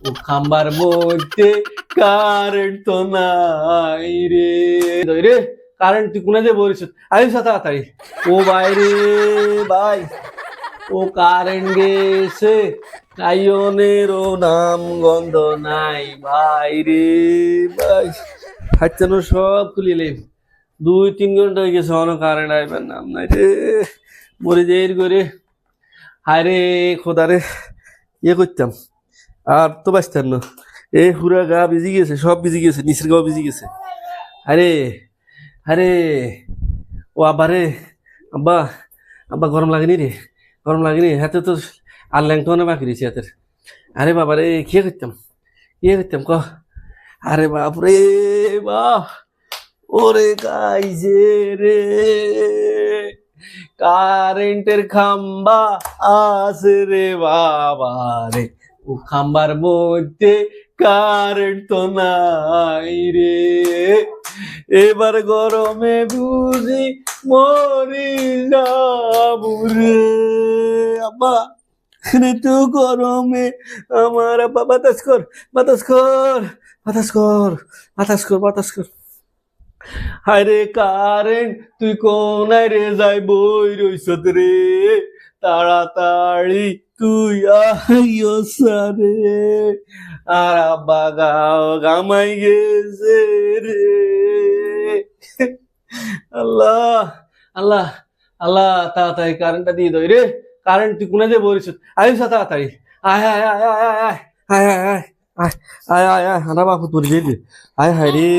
ও খাম্বার মধ্যে কারেন্ট তো নাই রে রে কারেন্ট তুই কোনে যে বলিস আইস তাড়াতাড়ি ও বাইরে ভাই ও কারেন্ট গেছে আইনের নাম গন্ধ নাই ভাই রে ভাই হাঁচানো সব খুলিলে 2-3 ঘন্টা হয়ে গেছে অন কারেন্ট আইবার নাম নাই রে মরে যাই করে হায় রে খোদা রে করতাম আর তো বাঁচতাম না হুরা গা ভিজি গেছে সব ভিজি গেছে নিচের গাও ভিজি গেছে আরে আরে ও আব্বা রে আব্বা আব্বা গরম লাগেনি রে গরম লাগেনি হাতে তো আর ল্যাংটো না বাকি রয়েছে হাতের আরে বাবা রে করতাম আরে বাপ রে বাপ ওরে গাইছে রে কারেন্টের খাম্বা আছে রে বাবা রে ও খাম্বার মধ্যে কারেন্ট তো নাই রে এবার গরমে বুঝি মরি যাবো রে আব্বা ঋতু গরমে আমার আব্বা বাতাস কর হায়রে কারেন্ট তুই কোনায় রে যাই বই রইছত রে তাড়াতাড়ি তুই আইয়সা রে আর আব্বা গামাই গেছে রে আল্লাহ আল্লাহ আল্লাহ তাড়াতাড়ি কারেন্টটা দিয়ে দই রে কারেন্ট তুই কোনে যে বলিস আইস তাড়াতাড়ি আয় আয় আয় আয় আয় আয় আয় আয় আয় আয় আয় আয় হানা বাপু তোর আয় হায় রে